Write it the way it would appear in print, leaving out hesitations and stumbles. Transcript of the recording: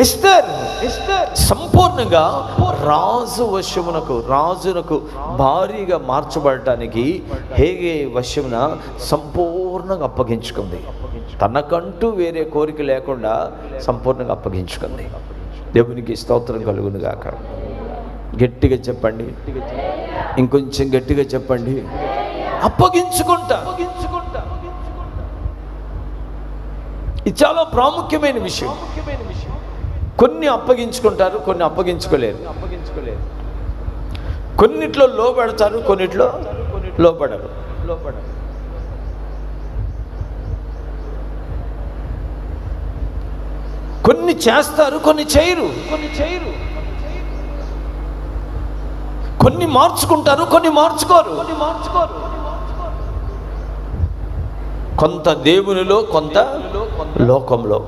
ఎస్తేర్ సంపూర్ణంగా రాజునకు భారీగా మార్చబడటానికి హేగే వశమున సంపూర్ణంగా అప్పగించుకుంది. తనకంటూ వేరే కోరిక లేకుండా సంపూర్ణంగా అప్పగించుకుంది. దేవునికి స్తోత్రం కలుగును గాక. గట్టిగా చెప్పండి, ఇంకొంచెం గట్టిగా చెప్పండి. అప్పగించుకుంటా. ఇది చాలా ప్రాముఖ్యమైన విషయం. కొన్ని అప్పగించుకుంటారు, కొన్ని అప్పగించుకోలేరు. కొన్నిట్లో లోబడతారు, కొన్నిట్లో లోబడరు. కొన్ని చేస్తారు, కొన్ని చేయరు. కొన్ని మార్చుకుంటారు, కొన్ని మార్చుకోరు. కొంత దేవునిలో, కొంత లోకంలో.